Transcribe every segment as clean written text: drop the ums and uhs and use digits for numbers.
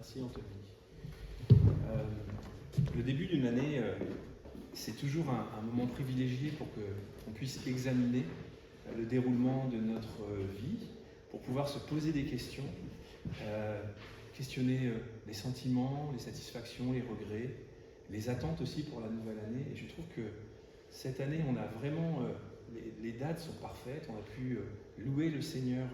Merci Anthony. Le début d'une année, c'est toujours un moment privilégié pour qu'on puisse examiner le déroulement de notre vie, pour pouvoir se poser des questions, questionner les sentiments, les satisfactions, les regrets, les attentes aussi pour la nouvelle année. Et je trouve que cette année, on a vraiment, les dates sont parfaites, on a pu louer le Seigneur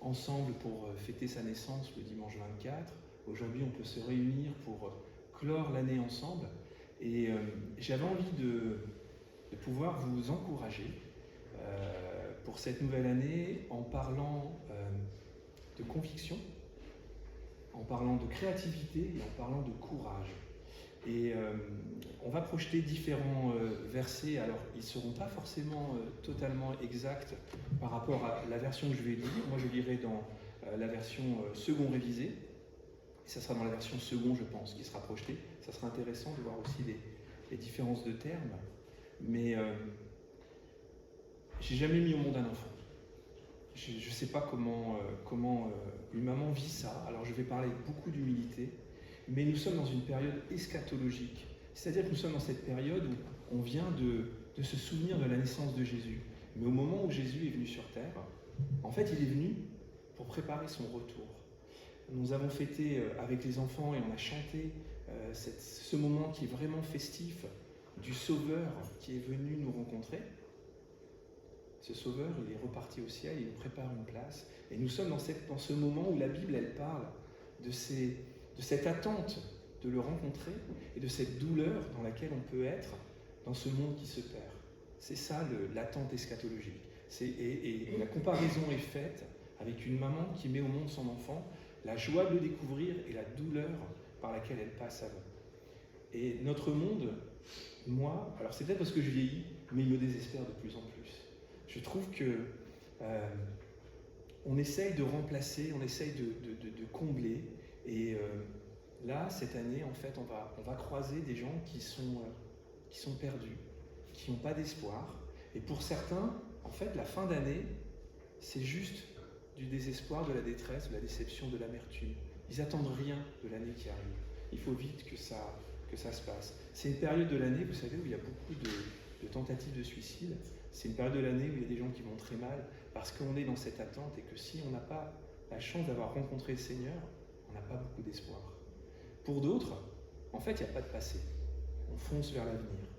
ensemble pour fêter sa naissance le dimanche 24. Aujourd'hui, on peut se réunir pour clore l'année ensemble. Et j'avais envie de pouvoir vous encourager pour cette nouvelle année en parlant de conviction, en parlant de créativité et en parlant de courage. Et on va projeter différents versets. Alors, ils ne seront pas forcément totalement exacts par rapport à la version que je vais lire. Moi, je lirai dans la version second révisée. Et ça sera dans la version second, je pense, qui sera projetée. Ça sera intéressant de voir aussi les différences de termes. Mais j'ai jamais mis au monde un enfant. Je ne sais pas comment une maman vit ça. Alors, je vais parler avec beaucoup d'humilité. Mais nous sommes dans une période eschatologique. C'est-à-dire que nous sommes dans cette période où on vient de se souvenir de la naissance de Jésus. Mais au moment où Jésus est venu sur terre, en fait, il est venu pour préparer son retour. Nous avons fêté avec les enfants et on a chanté ce moment qui est vraiment festif du Sauveur qui est venu nous rencontrer. Ce Sauveur, il est reparti au ciel, il nous prépare une place. Et nous sommes dans ce moment où la Bible, elle parle de cette attente de le rencontrer et de cette douleur dans laquelle on peut être dans ce monde qui se perd. C'est ça l'attente eschatologique. Et la comparaison est faite avec une maman qui met au monde son enfant, la joie de le découvrir et la douleur par laquelle elle passe avant. Et notre monde, moi, alors c'est peut-être parce que je vieillis, mais il me désespère de plus en plus. Je trouve que on essaye de remplacer, on essaye de combler. Et là, cette année, en fait, on va croiser des gens qui sont perdus, qui n'ont pas d'espoir. Et pour certains, en fait, la fin d'année, c'est juste du désespoir, de la détresse, de la déception, de l'amertume. Ils n'attendent rien de l'année qui arrive. Il faut vite que ça se passe. C'est une période de l'année, vous savez, où il y a beaucoup de tentatives de suicide. C'est une période de l'année où il y a des gens qui vont très mal parce qu'on est dans cette attente et que si on n'a pas la chance d'avoir rencontré le Seigneur, on n'a pas beaucoup d'espoir. Pour d'autres, en fait, il n'y a pas de passé. On fonce vers l'avenir.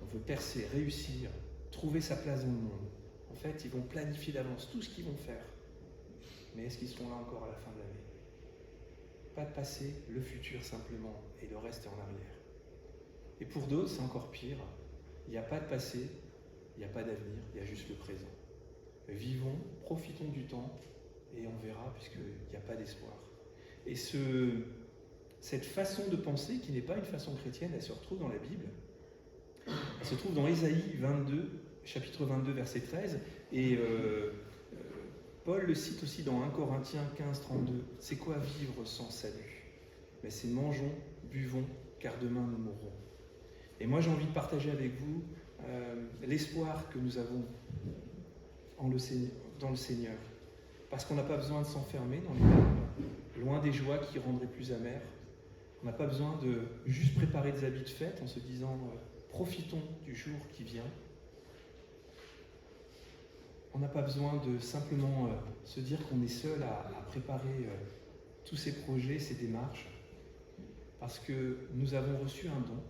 On veut percer, réussir, trouver sa place dans le monde. En fait, ils vont planifier d'avance tout ce qu'ils vont faire. Mais est-ce qu'ils seront là encore à la fin de l'année? Pas de passé, le futur simplement, et le reste est en arrière. Et pour d'autres, c'est encore pire. Il n'y a pas de passé, il n'y a pas d'avenir, il y a juste le présent. Vivons, profitons du temps, et on verra, puisqu'il n'y a pas d'espoir. Et cette façon de penser, qui n'est pas une façon chrétienne, elle se retrouve dans la Bible. Elle se trouve dans Ésaïe 22, chapitre 22, verset 13. Et Paul le cite aussi dans 1 Corinthiens 15, 32. C'est quoi vivre sans salut? Mais c'est mangeons, buvons, car demain nous mourrons. Et moi j'ai envie de partager avec vous l'espoir que nous avons dans le Seigneur. Parce qu'on n'a pas besoin de s'enfermer dans les larmes, loin des joies qui rendraient plus amères. On n'a pas besoin de juste préparer des habits de fête en se disant profitons du jour qui vient. On n'a pas besoin de simplement se dire qu'on est seul à préparer tous ces projets, ces démarches, parce que nous avons reçu un don.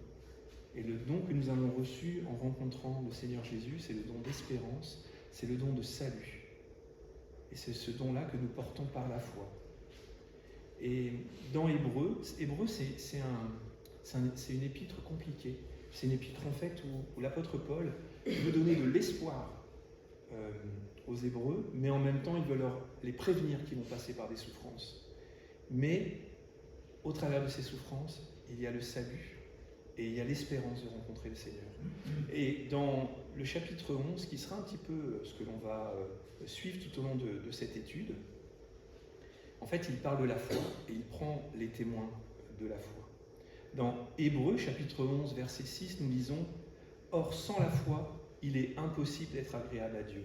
Et le don que nous avons reçu en rencontrant le Seigneur Jésus, c'est le don d'espérance, c'est le don de salut. Et c'est ce don-là que nous portons par la foi. Et dans Hébreu, c'est une épître compliquée. C'est une épître en fait où l'apôtre Paul veut donner de l'espoir aux Hébreux, mais en même temps il veut les prévenir qu'ils vont passer par des souffrances. Mais au travers de ces souffrances, il y a le salut et il y a l'espérance de rencontrer le Seigneur. Et dans le chapitre 11, qui sera un petit peu ce que l'on va suivre tout au long de cette étude, en fait, il parle de la foi et il prend les témoins de la foi. Dans Hébreux, chapitre 11, verset 6, nous lisons « Or, sans la foi, il est impossible d'être agréable à Dieu,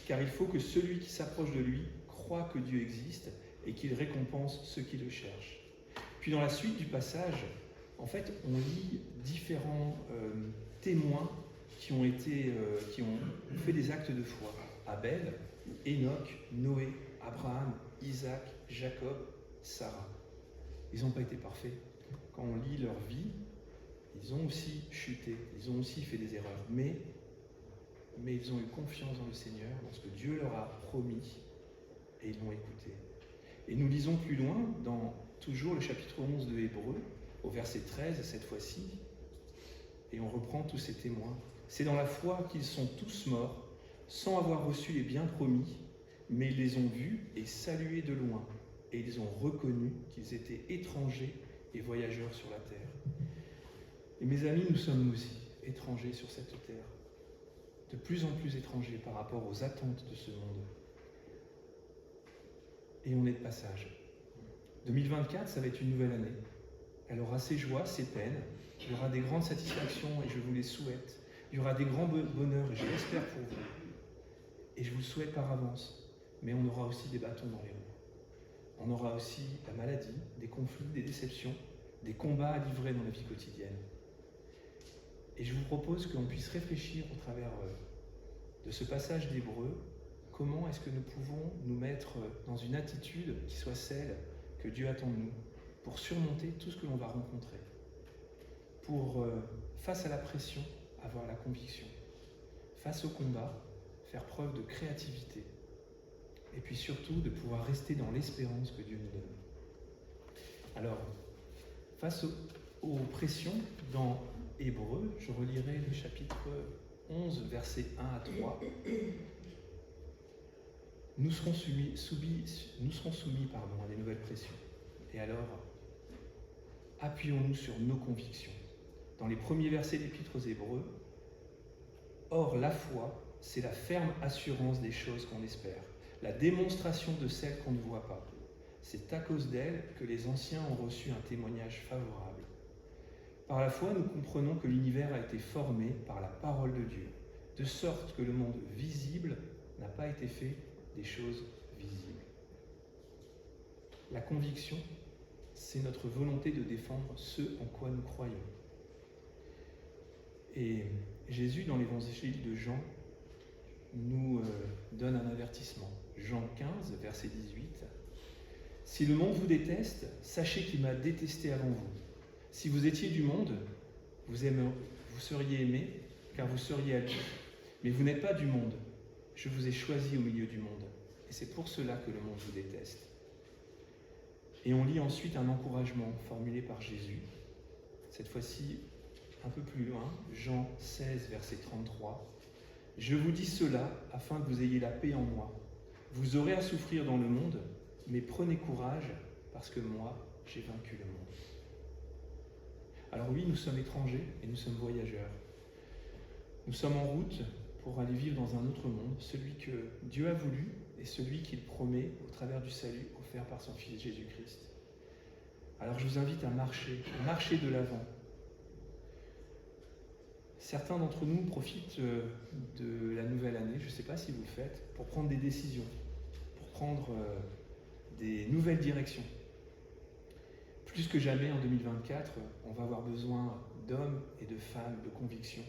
car il faut que celui qui s'approche de lui croit que Dieu existe et qu'il récompense ceux qui le cherchent. puis dans la suite du passage, en fait, on lit différents témoins qui ont fait des actes de foi. Abel, Enoch, Noé, Abraham, Isaac, Jacob, Sarah. Ils n'ont pas été parfaits. Quand on lit leur vie, ils ont aussi chuté, ils ont aussi fait des erreurs. Mais ils ont eu confiance dans le Seigneur, dans ce que Dieu leur a promis, et ils l'ont écouté. Et nous lisons plus loin, dans toujours le chapitre 11 de Hébreux, au verset 13 cette fois-ci, et on reprend tous ces témoins. C'est dans la foi qu'ils sont tous morts, sans avoir reçu les biens promis, mais ils les ont vus et salués de loin, et ils ont reconnu qu'ils étaient étrangers et voyageurs sur la terre. Et mes amis, nous sommes nous aussi étrangers sur cette terre, de plus en plus étrangers par rapport aux attentes de ce monde. Et on est de passage. 2024, ça va être une nouvelle année. Elle aura ses joies, ses peines, il y aura des grandes satisfactions et je vous les souhaite. Il y aura des grands bonheurs et je l'espère pour vous. Et je vous le souhaite par avance. Mais on aura aussi des bâtons dans les roues. On aura aussi la maladie, des conflits, des déceptions, des combats à livrer dans la vie quotidienne. Et je vous propose qu'on puisse réfléchir au travers de ce passage d'Hébreux, comment est-ce que nous pouvons nous mettre dans une attitude qui soit celle que Dieu attend de nous, pour surmonter tout ce que l'on va rencontrer, pour, face à la pression, avoir la conviction, face au combat, faire preuve de créativité, et puis surtout de pouvoir rester dans l'espérance que Dieu nous donne. Alors, face aux pressions, dans Hébreux, je relirai le chapitre 11, versets 1 à 3. Nous serons soumis à des nouvelles pressions. Et alors, appuyons-nous sur nos convictions. Dans les premiers versets de l'Épître aux Hébreux, « Or, la foi, c'est la ferme assurance des choses qu'on espère, la démonstration de celles qu'on ne voit pas. C'est à cause d'elle que les anciens ont reçu un témoignage favorable. Par la foi, nous comprenons que l'univers a été formé par la parole de Dieu, de sorte que le monde visible n'a pas été fait des choses visibles. » La conviction, c'est notre volonté de défendre ce en quoi nous croyons. Et Jésus, dans l'évangile de Jean, nous donne un avertissement. Jean 15, verset 18. « Si le monde vous déteste, sachez qu'il m'a détesté avant vous. Si vous étiez du monde, vous seriez aimés, car vous seriez à lui. Mais vous n'êtes pas du monde. Je vous ai choisi au milieu du monde. Et c'est pour cela que le monde vous déteste. » Et on lit ensuite un encouragement formulé par Jésus. Cette fois-ci, un peu plus loin, Jean 16, verset 33. « Je vous dis cela afin que vous ayez la paix en moi. Vous aurez à souffrir dans le monde, mais prenez courage, parce que moi, j'ai vaincu le monde. » Alors oui, nous sommes étrangers et nous sommes voyageurs. Nous sommes en route pour aller vivre dans un autre monde, celui que Dieu a voulu et celui qu'il promet au travers du salut offert par son Fils Jésus-Christ. Alors je vous invite à marcher de l'avant. Certains d'entre nous profitent de la nouvelle année, je ne sais pas si vous le faites, pour prendre des décisions, pour prendre des nouvelles directions. Plus que jamais en 2024, on va avoir besoin d'hommes et de femmes de conviction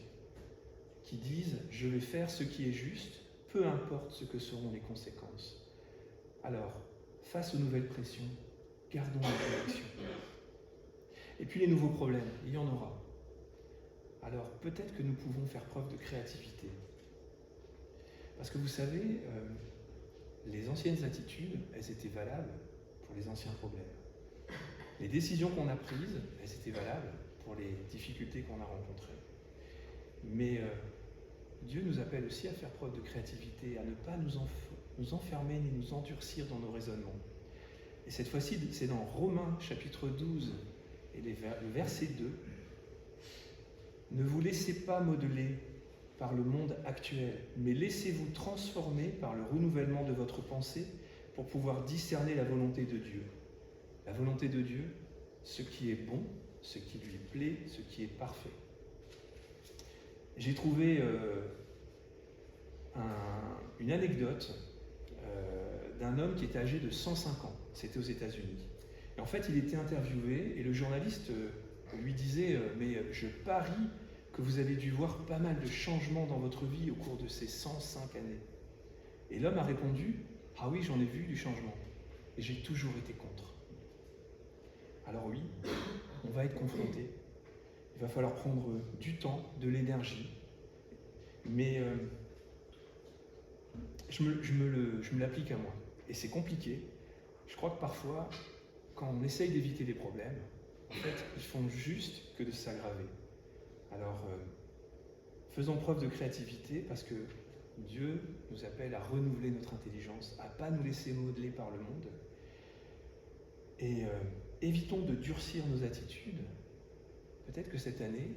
qui disent « je vais faire ce qui est juste, peu importe ce que seront les conséquences ». Alors, face aux nouvelles pressions, gardons la conviction. Et puis les nouveaux problèmes, il y en aura. Alors peut-être que nous pouvons faire preuve de créativité. Parce que vous savez, les anciennes attitudes, elles étaient valables pour les anciens problèmes. Les décisions qu'on a prises, elles étaient valables pour les difficultés qu'on a rencontrées. Mais Dieu nous appelle aussi à faire preuve de créativité, à ne pas nous enfermer ni nous endurcir dans nos raisonnements. Et cette fois-ci, c'est dans Romains chapitre 12 et le verset 2. « Ne vous laissez pas modeler par le monde actuel, mais laissez-vous transformer par le renouvellement de votre pensée pour pouvoir discerner la volonté de Dieu. » La volonté de Dieu, ce qui est bon, ce qui lui plaît, ce qui est parfait. J'ai trouvé une anecdote d'un homme qui était âgé de 105 ans. C'était aux États-Unis. Et en fait, il était interviewé et le journaliste lui disait mais je parie que vous avez dû voir pas mal de changements dans votre vie au cours de ces 105 années. Et l'homme a répondu « Ah oui, j'en ai vu du changement. Et j'ai toujours été contre. » Alors oui, on va être confronté. Il va falloir prendre du temps, de l'énergie. Mais je me l'applique à moi. Et c'est compliqué. Je crois que parfois, quand on essaye d'éviter les problèmes, en fait, ils font juste que de s'aggraver. Alors, faisons preuve de créativité parce que Dieu nous appelle à renouveler notre intelligence, à ne pas nous laisser modeler par le monde. Et évitons de durcir nos attitudes. Peut-être que cette année,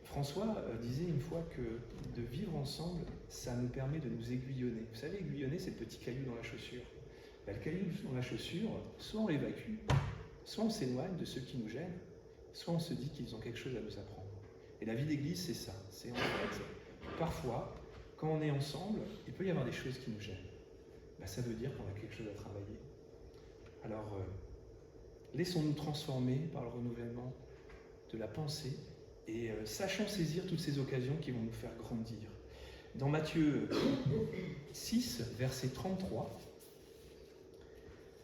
François disait une fois que de vivre ensemble, ça nous permet de nous aiguillonner. Vous savez, aiguillonner, c'est le petit caillou dans la chaussure. Ben, le caillou dans la chaussure, soit on l'évacue, soit on s'éloigne de ceux qui nous gênent, soit on se dit qu'ils ont quelque chose à nous apprendre. Et la vie d'église, c'est ça. C'est en fait, parfois, quand on est ensemble, il peut y avoir des choses qui nous gênent. Ben, ça veut dire qu'on a quelque chose à travailler. Alors, laissons-nous transformer par le renouvellement de la pensée et sachons saisir toutes ces occasions qui vont nous faire grandir. Dans Matthieu 6, verset 33,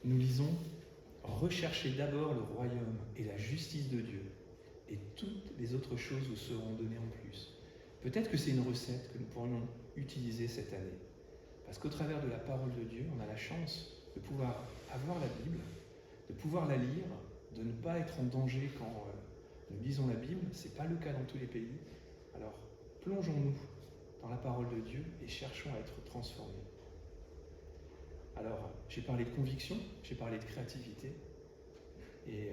nous lisons « Recherchez d'abord le royaume et la justice de Dieu, et toutes les autres choses vous seront données en plus. » Peut-être que c'est une recette que nous pourrions utiliser cette année. Parce qu'au travers de la parole de Dieu, on a la chance de pouvoir avoir la Bible, de pouvoir la lire, de ne pas être en danger quand nous lisons la Bible. Ce n'est pas le cas dans tous les pays. Alors, plongeons-nous dans la parole de Dieu et cherchons à être transformés. Alors, j'ai parlé de conviction, j'ai parlé de créativité. Et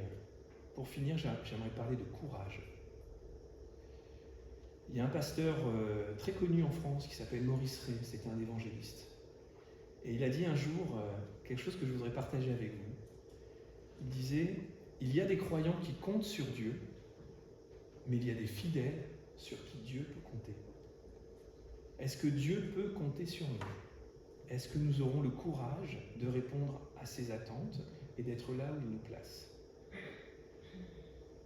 pour finir, j'aimerais parler de courage. Il y a un pasteur très connu en France qui s'appelle Maurice Rey, c'était un évangéliste. Et il a dit un jour quelque chose que je voudrais partager avec vous. Il disait, il y a des croyants qui comptent sur Dieu, mais il y a des fidèles sur qui Dieu peut compter. Est-ce que Dieu peut compter sur nous? Est-ce que nous aurons le courage de répondre à ses attentes et d'être là où il nous place?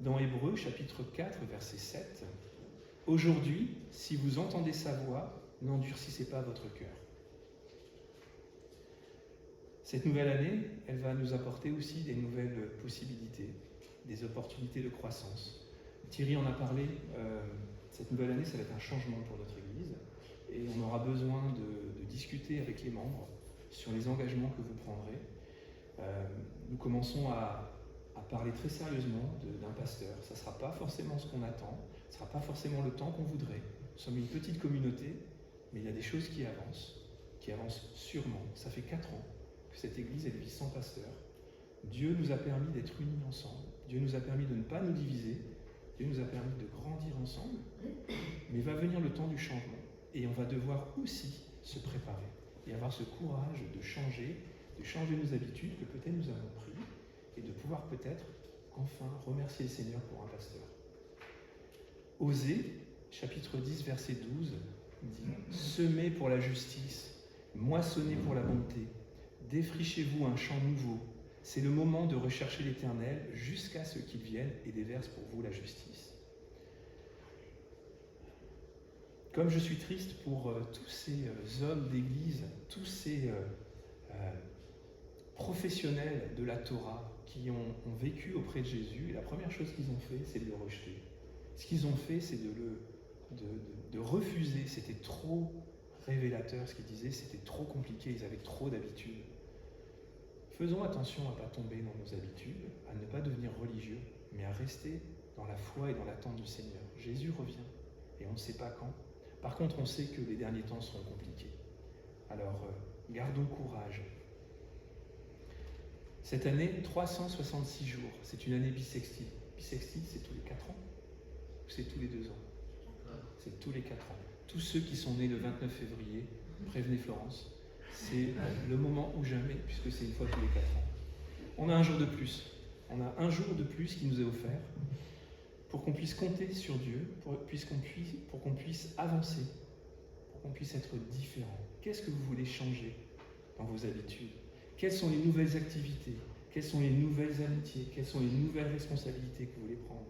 Dans Hébreux, chapitre 4, verset 7, « Aujourd'hui, si vous entendez sa voix, n'endurcissez pas votre cœur. » Cette nouvelle année, elle va nous apporter aussi des nouvelles possibilités, des opportunités de croissance. Thierry en a parlé, cette nouvelle année, ça va être un changement pour notre Église et on aura besoin de discuter avec les membres sur les engagements que vous prendrez. Nous commençons à parler très sérieusement d'un pasteur. Ça ne sera pas forcément ce qu'on attend, ce ne sera pas forcément le temps qu'on voudrait. Nous sommes une petite communauté, mais il y a des choses qui avancent sûrement. Ça fait 4 ans que cette Église, elle vit sans pasteur. Dieu nous a permis d'être unis ensemble. Dieu nous a permis de ne pas nous diviser. Dieu nous a permis de grandir ensemble. Mais va venir le temps du changement. Et on va devoir aussi se préparer et avoir ce courage de changer nos habitudes que peut-être nous avons prises et de pouvoir peut-être enfin remercier le Seigneur pour un pasteur. Osée, chapitre 10, verset 12, dit « Semez pour la justice, moissonnez pour la bonté, défrichez-vous un champ nouveau. C'est le moment de rechercher l'Éternel jusqu'à ce qu'il vienne et déverse pour vous la justice. » Comme je suis triste pour tous ces hommes d'église, tous ces professionnels de la Torah qui ont vécu auprès de Jésus, la première chose qu'ils ont fait, c'est de le rejeter. Ce qu'ils ont fait, c'est de refuser. C'était trop révélateur ce qu'ils disaient, c'était trop compliqué, ils avaient trop d'habitudes. Faisons attention à ne pas tomber dans nos habitudes, à ne pas devenir religieux, mais à rester dans la foi et dans l'attente du Seigneur. Jésus revient, et on ne sait pas quand. Par contre, on sait que les derniers temps seront compliqués. Alors, gardons courage. Cette année, 366 jours, c'est une année bissextile. Bissextile, c'est tous les 4 ans ou c'est tous les 2 ans? C'est tous les 4 ans. Tous ceux qui sont nés le 29 février, prévenez Florence, c'est le moment ou jamais, puisque c'est une fois tous les 4 ans. On a un jour de plus. On a un jour de plus qui nous est offert pour qu'on puisse compter sur Dieu, pour qu'on puisse avancer, pour qu'on puisse être différent. Qu'est-ce que vous voulez changer dans vos habitudes? Quelles sont les nouvelles activités? Quelles sont les nouvelles amitiés? Quelles sont les nouvelles responsabilités que vous voulez prendre?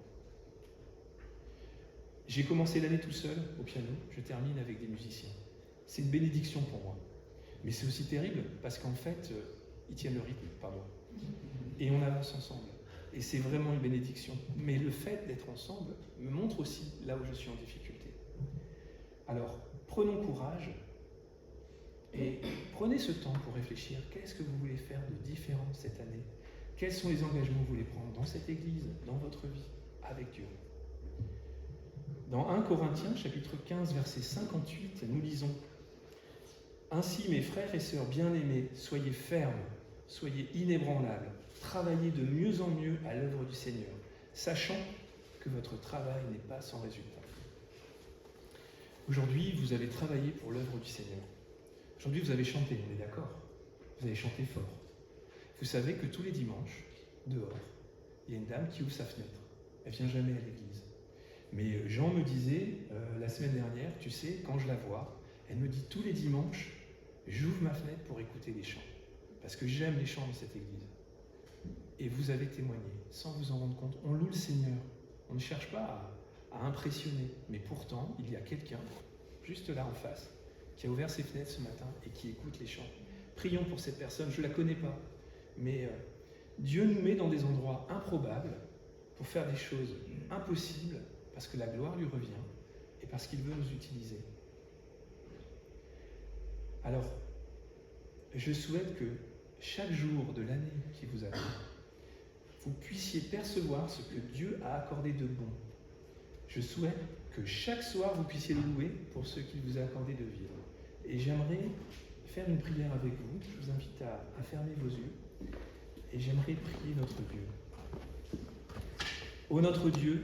J'ai commencé l'année tout seul au piano, je termine avec des musiciens. C'est une bénédiction pour moi. Mais c'est aussi terrible parce qu'en fait, ils tiennent le rythme, pas moi. Et on avance ensemble. Et c'est vraiment une bénédiction. Mais le fait d'être ensemble me montre aussi là où je suis en difficulté. Alors, prenons courage et prenez ce temps pour réfléchir. Qu'est-ce que vous voulez faire de différent cette année? Quels sont les engagements que vous voulez prendre dans cette Église, dans votre vie, avec Dieu? Dans 1 Corinthiens, chapitre 15, verset 58, nous lisons « Ainsi, mes frères et sœurs bien-aimés, soyez fermes, soyez inébranlables, travaillez de mieux en mieux à l'œuvre du Seigneur, sachant que votre travail n'est pas sans résultat. » Aujourd'hui, vous avez travaillé pour l'œuvre du Seigneur. Aujourd'hui, vous avez chanté, on est d'accord? Vous avez chanté fort. Vous savez que tous les dimanches, dehors, il y a une dame qui ouvre sa fenêtre. Elle ne vient jamais à l'église. Mais Jean me disait la semaine dernière, tu sais, quand je la vois, elle me dit tous les dimanches, j'ouvre ma fenêtre pour écouter les chants. Parce que j'aime les chants de cette église. Et vous avez témoigné, sans vous en rendre compte. On loue le Seigneur. On ne cherche pas à impressionner. Mais pourtant, il y a quelqu'un, juste là en face, qui a ouvert ses fenêtres ce matin et qui écoute les chants. Prions pour cette personne, je ne la connais pas. Mais Dieu nous met dans des endroits improbables pour faire des choses impossibles parce que la gloire lui revient et parce qu'il veut nous utiliser. Alors, je souhaite que chaque jour de l'année qui vous attend, vous puissiez percevoir ce que Dieu a accordé de bon. Je souhaite que chaque soir, vous puissiez le louer pour ce qu'il vous a accordé de vivre. Et j'aimerais faire une prière avec vous. Je vous invite à fermer vos yeux. Et j'aimerais prier notre Dieu. Ô notre Dieu,